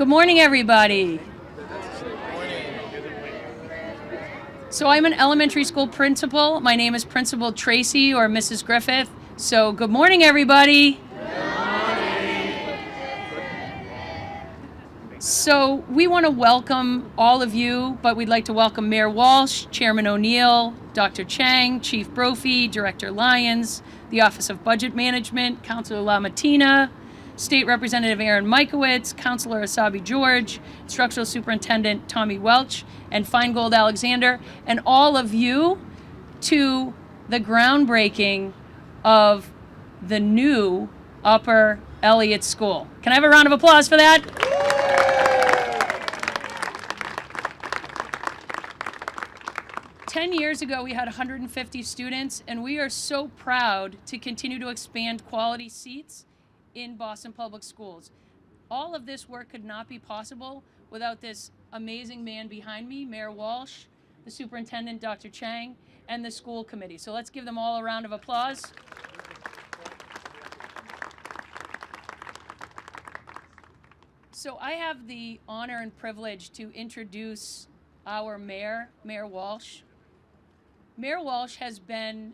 Good morning, everybody. So I'm an elementary school principal. My name is Principal Tracy or Mrs. Griffith. So good morning, everybody. So we want to welcome all of you, but we'd like to welcome Mayor Walsh, Chairman O'Neill, Dr. Chang, Chief Brophy, Director Lyons, the Office of Budget Management, Councilor LaMattina, State Representative Aaron Mikowitz, Councilor Asabi George, Instructional Superintendent Tommy Welch, and Feingold Alexander, and all of you to the groundbreaking of the new Upper Eliot School. Can I have a round of applause for that? 10 years ago, we had 150 students, and we are so proud to continue to expand quality seats in Boston Public Schools. All of this work could not be possible without this amazing man behind me, Mayor Walsh, the superintendent, Dr. Chang, and the school committee. So let's give them all a round of applause. So I have the honor and privilege to introduce our mayor, Mayor Walsh. Mayor Walsh has been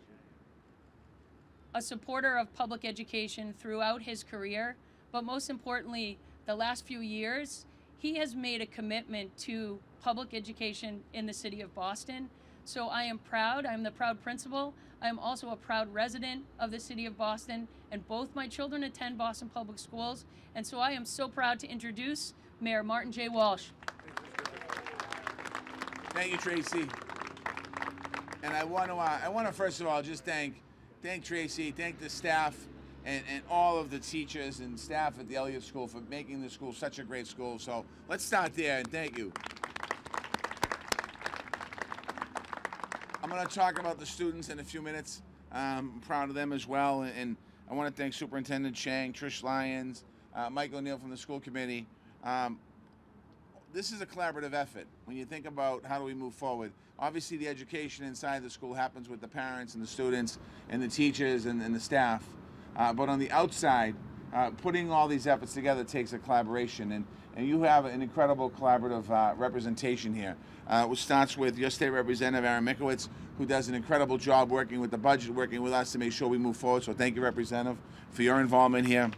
a supporter of public education throughout his career, but most importantly, the last few years, he has made a commitment to public education in the city of Boston. So I am proud. I'm the proud principal. I am also a proud resident of the city of Boston, and both my children attend Boston Public Schools, and so I am so proud to introduce Mayor Martin J. Walsh. Thank you, Tracy. And I want to first of all just thank Tracy, thank the staff, and all of the teachers and staff at the Eliot School for making the school such a great school. So let's start there, and thank you. I'm going to talk about the students in a few minutes. I'm proud of them as well, and I want to thank Superintendent Chang, Trish Lyons, Mike O'Neill from the school committee. This is a collaborative effort. When you think about how do we move forward, obviously the education inside the school happens with the parents and the students and the teachers and the staff. But on the outside, putting all these efforts together takes a collaboration. And you have an incredible collaborative representation here. Which starts with your state representative, Aaron Mikowitz, who does an incredible job working with the budget, working with us to make sure we move forward. So thank you, Representative, for your involvement here.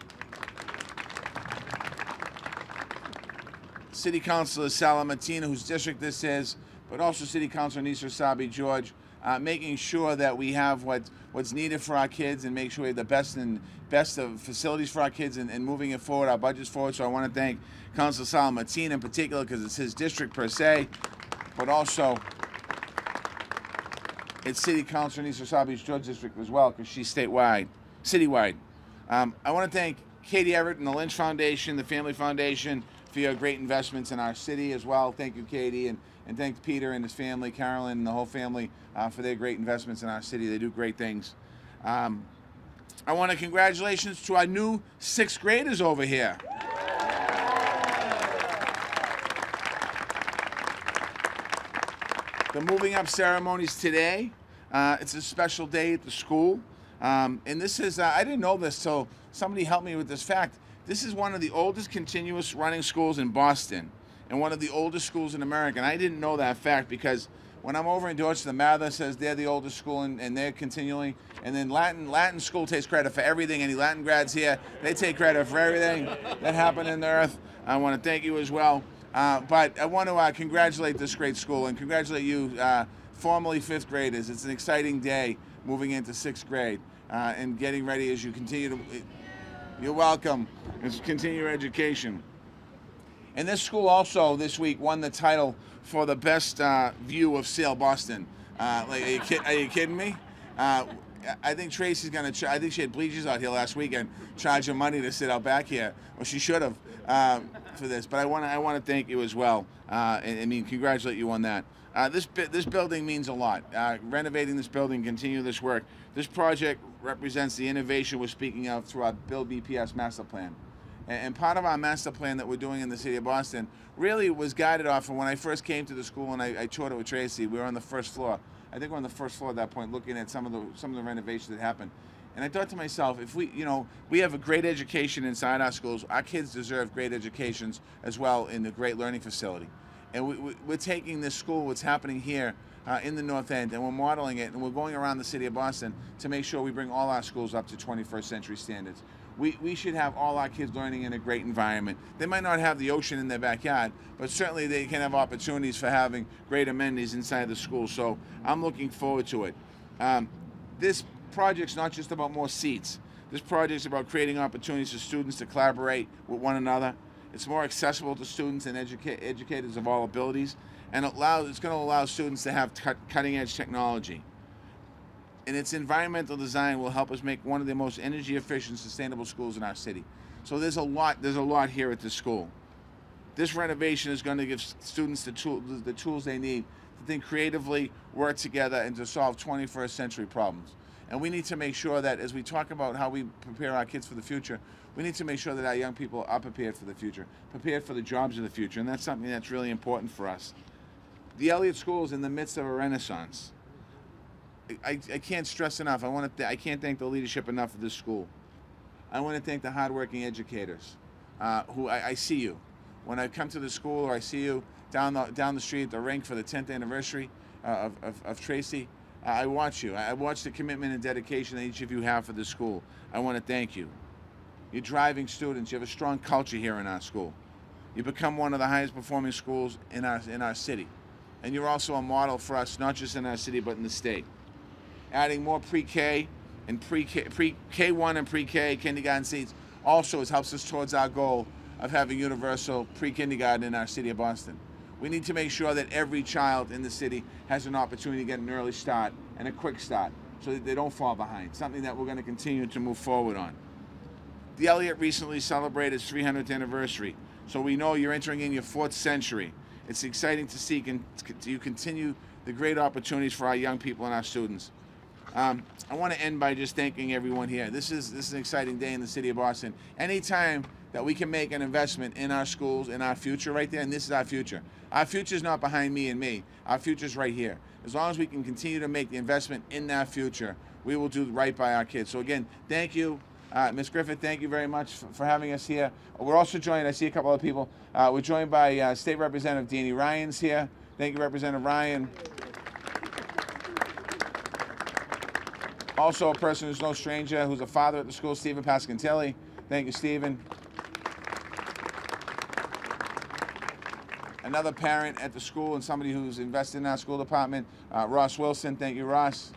City Councilor LaMattina, whose district this is, but also City Councilor Asabi George, making sure that we have what's needed for our kids and make sure we have the best of facilities for our kids and moving it forward, our budgets forward. So I want to thank Councilor LaMattina in particular because it's his district per se, but also it's City Councilor Asabi George district as well because she's citywide. I want to thank Katie Everett and the Lynch Foundation, the Family Foundation, for your great investments in our city as well. Thank you, Katie, and thank Peter and his family, Carolyn and the whole family for their great investments in our city. They do great things. I want to congratulations to our new 6th graders over here. The moving up ceremony's today. It's a special day at the school. And this is, I didn't know this, so somebody helped me with this fact. This is one of the oldest continuous running schools in Boston and one of the oldest schools in America. And I didn't know that fact because when I'm over in Deutsch, the Mather says they're the oldest school and they're continually. And then Latin school takes credit for everything. Any Latin grads here, they take credit for everything that happened in the earth. I want to thank you as well. But I want to congratulate this great school and congratulate you, formerly 5th graders. It's an exciting day moving into 6th grade and getting ready as you continue to. You're welcome. Let's continue your education. And this school also this week won the title for the best view of Sale Boston. Are you kidding me? I think Tracy's gonna. I think she had bleachers out here last weekend, charge her money to sit out back here. Well, she should have for this. But I want to thank you as well. I mean, congratulate you on that. This building means a lot. Renovating this building, continue this work. This project represents the innovation we're speaking of through our Build BPS master plan. And part of our master plan that we're doing in the city of Boston really was guided off of when I first came to the school and I toured it with Tracy. We were on the first floor. I think we're on the first floor at that point looking at some of the renovations that happened. And I thought to myself, if we, we have a great education inside our schools, our kids deserve great educations as well in the great learning facility. And we're taking this school, what's happening here in the North End, and we're modeling it, and we're going around the city of Boston to make sure we bring all our schools up to 21st century standards. We should have all our kids learning in a great environment. They might not have the ocean in their backyard, but certainly they can have opportunities for having great amenities inside the school. So I'm looking forward to it. This project's not just about more seats. This project's about creating opportunities for students to collaborate with one another. It's more accessible to students and educators of all abilities, and it's going to allow students to have cutting-edge technology. And its environmental design will help us make one of the most energy-efficient, sustainable schools in our city. So there's a lot here at this school. This renovation is going to give students the tools they need to think creatively, work together, and to solve 21st century problems. And we need to make sure that as we talk about how we prepare our kids for the future, we need to make sure that our young people are prepared for the future, prepared for the jobs of the future, and that's something that's really important for us. The Eliot School is in the midst of a renaissance. I can't stress enough. I can't thank the leadership enough of this school. I want to thank the hardworking educators who I see you. When I come to the school or I see you down the street at the rink for the 10th anniversary of Tracy, I watch you. I watch the commitment and dedication that each of you have for this school. I want to thank you. You're driving students. You have a strong culture here in our school. You become one of the highest performing schools in our city. And you're also a model for us, not just in our city, but in the state. Adding more pre-K and K1 and pre-K kindergarten seats also helps us towards our goal of having universal pre-kindergarten in our city of Boston. We need to make sure that every child in the city has an opportunity to get an early start and a quick start so that they don't fall behind, something that we're going to continue to move forward on. The Eliot recently celebrated its 300th anniversary, so we know you're entering in your 4th century. It's exciting to see you continue the great opportunities for our young people and our students. I want to end by just thanking everyone here. This is an exciting day in the city of Boston. Anytime that we can make an investment in our schools, in our future right there, and this is our future. Our future is not behind me and me. Our future is right here. As long as we can continue to make the investment in that future, we will do right by our kids. So again, thank you. Ms. Griffith, thank you very much for having us here. We're also joined, I see a couple of people, we're joined by State Representative Danny Ryan's here. Thank you, Representative Ryan. Also a person who's no stranger, who's a father at the school, Stephen Pascantelli. Thank you, Stephen. Another parent at the school and somebody who's invested in our school department, Ross Wilson. Thank you, Ross.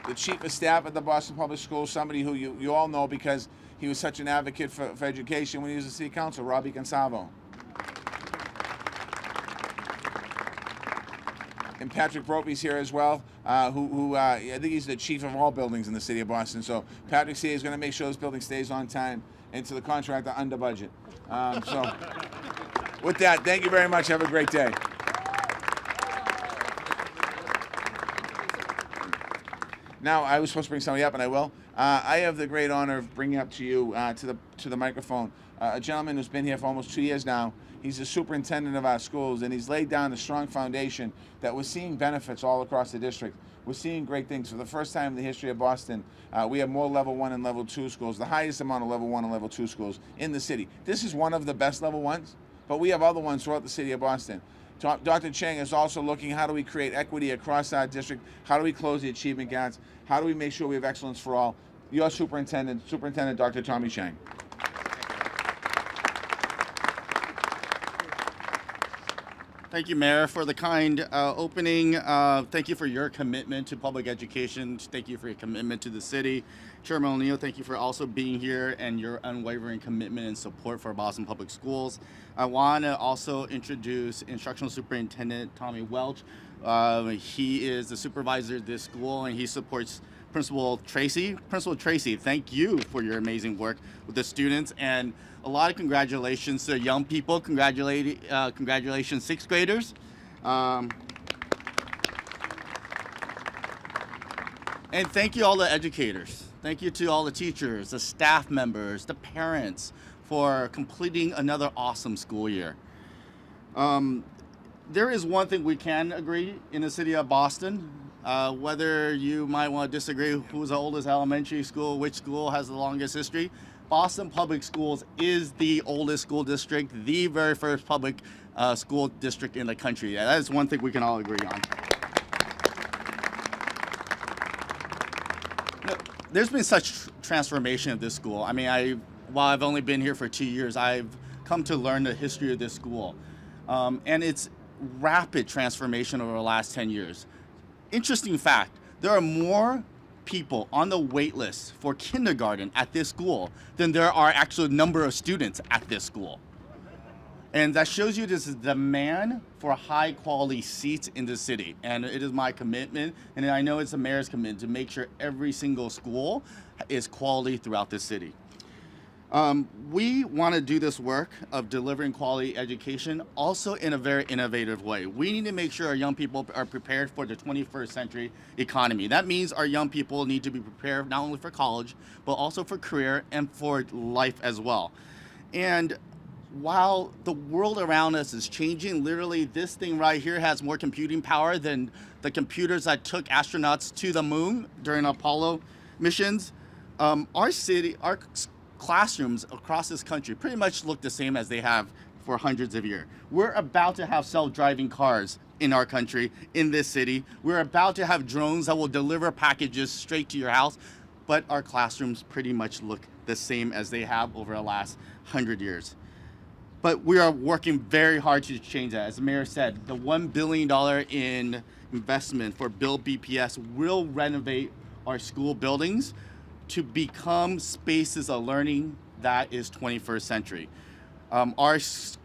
The Chief of Staff at the Boston Public Schools, somebody who you all know because he was such an advocate for education when he was a city council, Robbie Gonsalvo. And Patrick Brophy's here as well, who I think he's the chief of all buildings in the city of Boston. So Patrick's here. He's going to make sure this building stays on time and to the contractor under budget. So with that, thank you very much. Have a great day. Now, I was supposed to bring somebody up, and I will. I have the great honor of bringing up to you, to the microphone, a gentleman who's been here for almost 2 years now. He's the superintendent of our schools, and he's laid down a strong foundation that we're seeing benefits all across the district. We're seeing great things. For the first time in the history of Boston, we have more level 1 and level 2 schools, the highest amount of level 1 and level 2 schools in the city. This is one of the best level 1s, but we have other ones throughout the city of Boston. Dr. Chang is also looking how do we create equity across our district, how do we close the achievement gaps, how do we make sure we have excellence for all. Your superintendent, Dr. Tommy Chang. Thank you, Mayor, for the kind opening. Thank you for your commitment to public education. Thank you for your commitment to the city. Chairman O'Neill, thank you for also being here and your unwavering commitment and support for Boston Public Schools. I want to also introduce Instructional Superintendent Tommy Welch. He is the supervisor of this school and he supports Principal Tracy. Principal Tracy, thank you for your amazing work with the students, and a lot of congratulations to young people. Congratulations, 6th graders. And thank you all the educators. Thank you to all the teachers, the staff members, the parents for completing another awesome school year. There is one thing we can agree in the city of Boston. Whether you might want to disagree who's the oldest elementary school, which school has the longest history, Boston Public Schools is the oldest school district, the very first public school district in the country. That is one thing we can all agree on. There's been such transformation of this school. I mean, while I've only been here for 2 years, I've come to learn the history of this school. And it's rapid transformation over the last 10 years. Interesting fact, there are more people on the wait list for kindergarten at this school than there are actual number of students at this school. And that shows you this demand for high quality seats in the city. And it is my commitment, and I know it's the mayor's commitment, to make sure every single school is quality throughout the city. We want to do this work of delivering quality education also in a very innovative way. We need to make sure our young people are prepared for the 21st century economy. That means our young people need to be prepared not only for college, but also for career and for life as well. And while the world around us is changing, literally this thing right here has more computing power than the computers that took astronauts to the moon during Apollo missions. Our classrooms across this country pretty much look the same as they have for hundreds of years. We're about to have self-driving cars in our country, in this city. We're about to have drones that will deliver packages straight to your house, but our classrooms pretty much look the same as they have over the last 100 years. But we are working very hard to change that. As the mayor said, the $1 billion in investment for Build BPS will renovate our school buildings to become spaces of learning that is 21st century. Our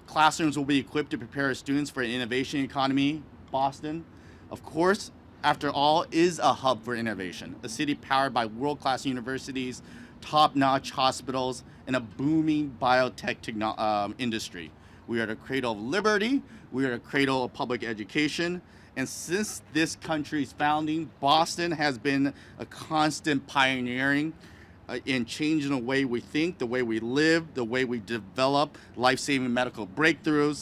classrooms will be equipped to prepare our students for an innovation economy. Boston, of course, after all, is a hub for innovation, a city powered by world-class universities, top-notch hospitals, and a booming biotech industry. We are the cradle of liberty, we are the cradle of public education, and since this country's founding, Boston has been a constant pioneering in changing the way we think, the way we live, the way we develop life-saving medical breakthroughs,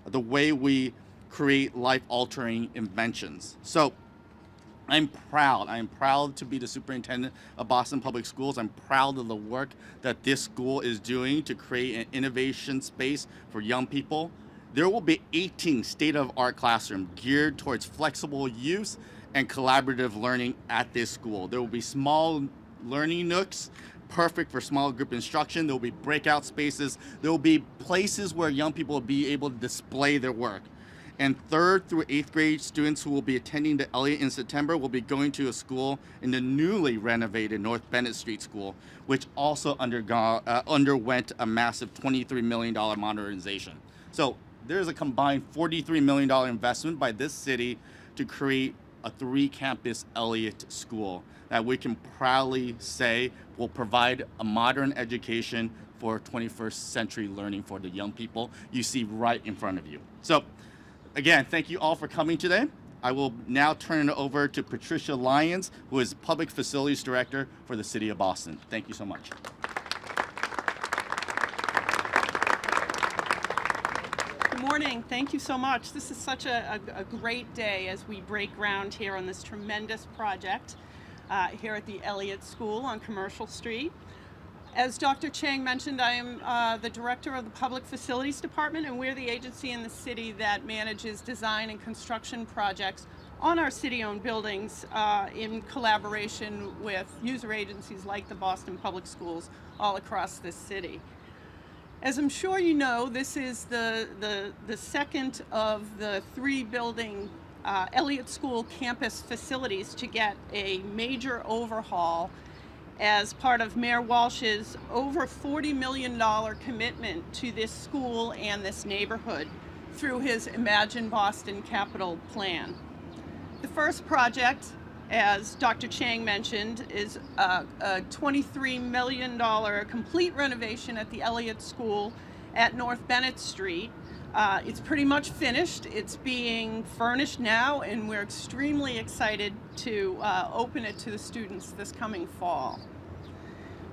the way we create life-altering inventions. So I'm proud to be the superintendent of Boston Public Schools. I'm proud of the work that this school is doing to create an innovation space for young people. There will be 18 state-of-the-art classrooms geared towards flexible use and collaborative learning at this school. There will be small learning nooks, perfect for small group instruction. There will be breakout spaces. There will be places where young people will be able to display their work. And 3rd through 8th grade students who will be attending the Eliot in September will be going to a school in the newly renovated North Bennett Street School, which also underwent a massive $23 million modernization. So there's a combined $43 million investment by this city to create a 3-campus Eliot School that we can proudly say will provide a modern education for 21st century learning for the young people you see right in front of you. So again, thank you all for coming today. I will now turn it over to Patricia Lyons, who is Public Facilities Director for the City of Boston. Thank you so much. Good morning. Thank you so much. This is such a great day as we break ground here on this tremendous project here at the Eliot School on Commercial Street. As Dr. Chang mentioned, I am the director of the Public Facilities Department, and we're the agency in the city that manages design and construction projects on our city-owned buildings in collaboration with user agencies like the Boston Public Schools all across this city. As I'm sure you know, this is the second of the 3 building Eliot School campus facilities to get a major overhaul as part of Mayor Walsh's over $40 million commitment to this school and this neighborhood through his Imagine Boston Capital Plan. The first project, as Dr. Chang mentioned, is a $23 million complete renovation at the Eliot School at North Bennett Street. It's pretty much finished. It's being furnished now, and we're extremely excited to open it to the students this coming fall.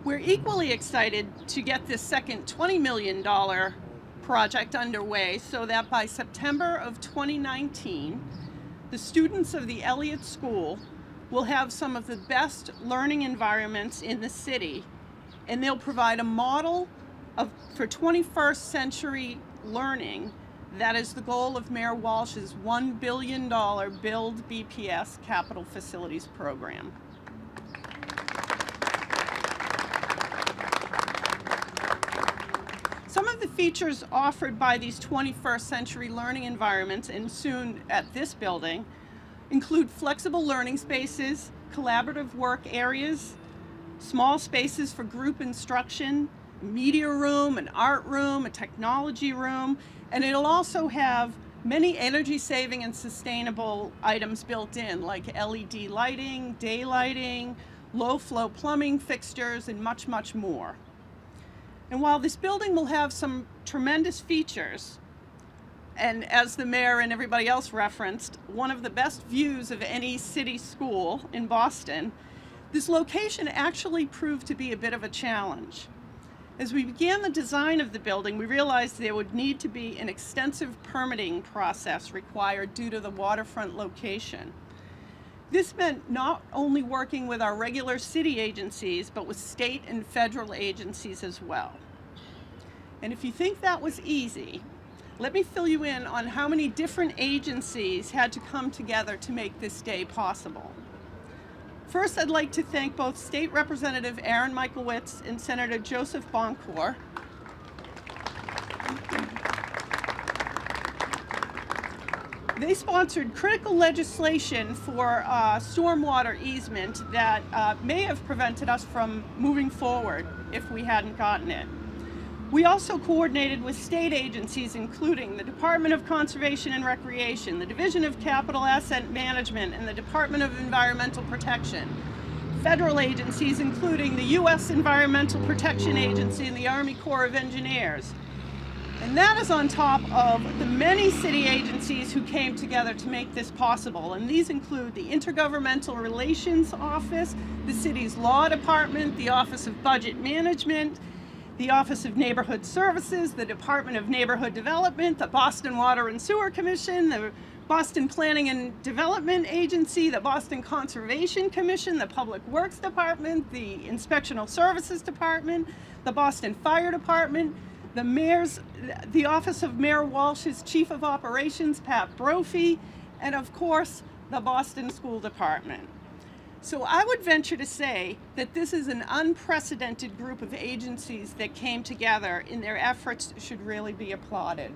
We're equally excited to get this second $20 million project underway so that by September of 2019, the students of the Eliot School will have some of the best learning environments in the city, and they'll provide a model for 21st century learning. That is the goal of Mayor Walsh's $1 billion Build BPS Capital Facilities Program. Some of the features offered by these 21st century learning environments, and soon at this building, include flexible learning spaces, collaborative work areas, small spaces for group instruction, a media room, an art room, a technology room, and it'll also have many energy-saving and sustainable items built in, like LED lighting, day lighting, low-flow plumbing fixtures, and much, much more. And while this building will have some tremendous features, and as the mayor and everybody else referenced, one of the best views of any city school in Boston, this location actually proved to be a bit of a challenge. As we began the design of the building, we realized there would need to be an extensive permitting process required due to the waterfront location. This meant not only working with our regular city agencies, but with state and federal agencies as well. And if you think that was easy, let me fill you in on how many different agencies had to come together to make this day possible. First, I'd like to thank both State Representative Aaron Michaelwitz and Senator Joseph Boncourt. They sponsored critical legislation for stormwater easement that may have prevented us from moving forward if we hadn't gotten it. We also coordinated with state agencies, including the Department of Conservation and Recreation, the Division of Capital Asset Management, and the Department of Environmental Protection. Federal agencies, including the U.S. Environmental Protection Agency and the Army Corps of Engineers. And that is on top of the many city agencies who came together to make this possible. And these include the Intergovernmental Relations Office, the city's Law Department, the Office of Budget Management, the Office of Neighborhood Services, the Department of Neighborhood Development, the Boston Water and Sewer Commission, the Boston Planning and Development Agency, the Boston Conservation Commission, the Public Works Department, the Inspectional Services Department, the Boston Fire Department, the Office of Mayor Walsh's Chief of Operations, Pat Brophy, and of course, the Boston School Department. So I would venture to say that this is an unprecedented group of agencies that came together, and their efforts should really be applauded.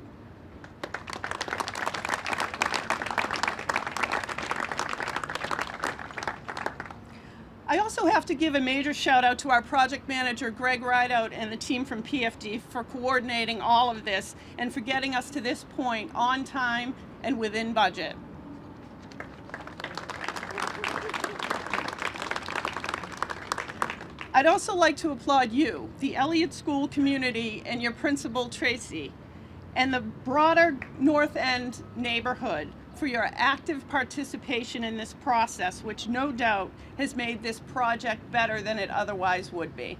I also have to give a major shout out to our project manager, Greg Rideout, and the team from PFD for coordinating all of this and for getting us to this point on time and within budget. I'd also like to applaud you, the Eliot School community, and your principal, Tracy, and the broader North End neighborhood for your active participation in this process, which no doubt has made this project better than it otherwise would be.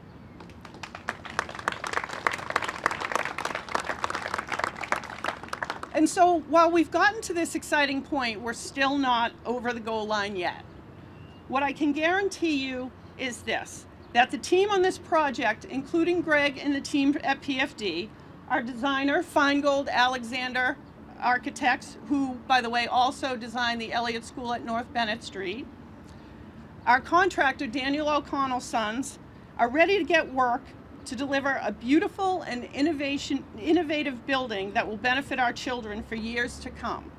And so while we've gotten to this exciting point, we're still not over the goal line yet. What I can guarantee you is this, that the team on this project, including Greg and the team at PFD, our designer, Feingold Alexander Architects, who, by the way, also designed the Eliot School at North Bennett Street, our contractor, Daniel O'Connell Sons, are ready to get work to deliver a beautiful and innovative building that will benefit our children for years to come.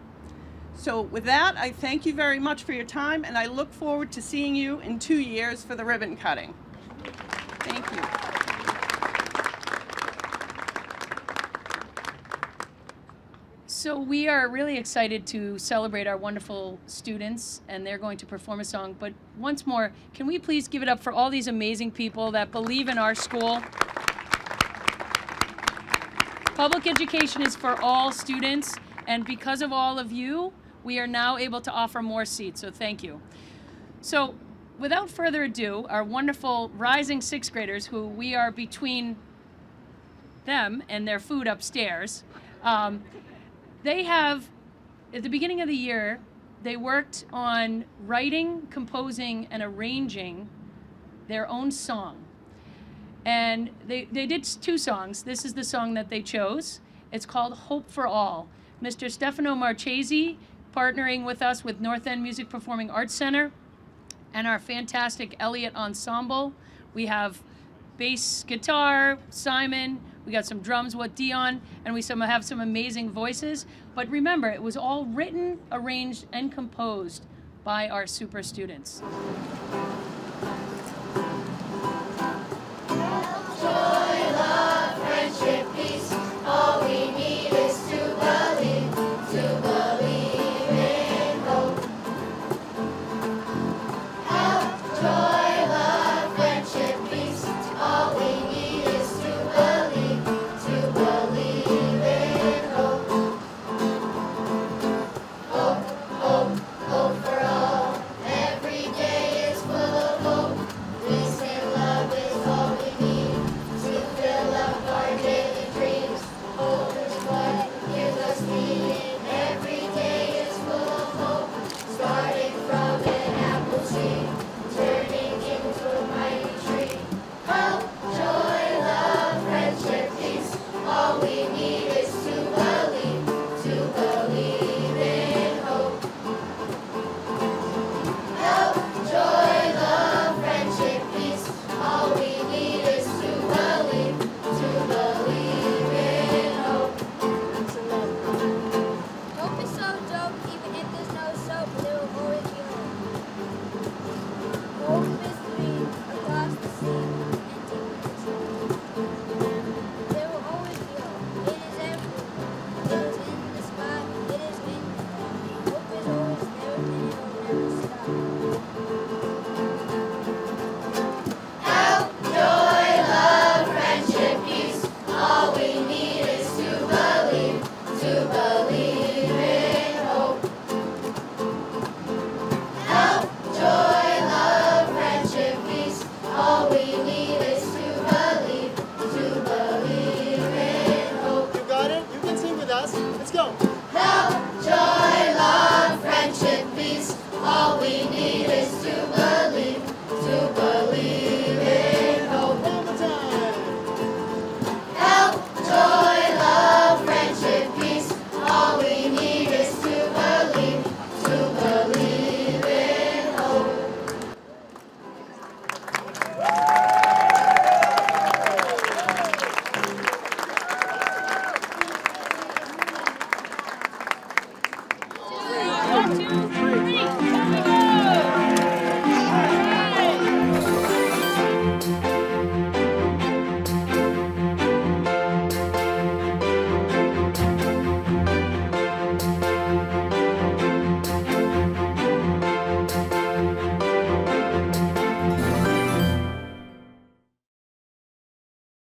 So with that, I thank you very much for your time, and I look forward to seeing you in 2 years for the ribbon cutting. Thank you. So we are really excited to celebrate our wonderful students, and they're going to perform a song. But once more, can we please give it up for all these amazing people that believe in our school? Public education is for all students, and because of all of you, we are now able to offer more seats, so thank you. So without further ado, our wonderful rising sixth graders, who we are between them and their food upstairs, they have, at the beginning of the year, they worked on writing, composing, and arranging their own song. And they did 2 songs. This is the song that they chose. It's called Hope for All. Mr. Stefano Marchesi, partnering with us with North End Music Performing Arts Center, and our fantastic Eliot Ensemble. We have bass guitar, Simon, we got some drums with Dion, and we have some amazing voices. But remember, it was all written, arranged, and composed by our super students. Joy, love, friendship, peace, all we need is to believe in hope. Help, joy, love, friendship, peace, all we need is to believe in hope. Hope, hope, hope for all, every day is full of hope. Peace and love is all we need to fill up our daily dreams. Hope is what gives us meaning. Every day is full of hope, starting from an apple seed, turning into a mighty tree. Help, joy, love, friendship, peace. All we need is to believe in hope. Help, joy, love, friendship, peace. All we need is to believe in hope. Hope is so dope, even if there's no soap, there will always be hope. Hope is free across the sea and deep in the sea. There will always be hope. It is everywhere. It is in the sky. It is in the air. Hope is always there and it will never stop. Help, joy, love, friendship, peace. All we need is to believe in hope. Help, joy, love, friendship, peace. All we need is to believe in hope. You got it? You can sing with us. Let's go. Help,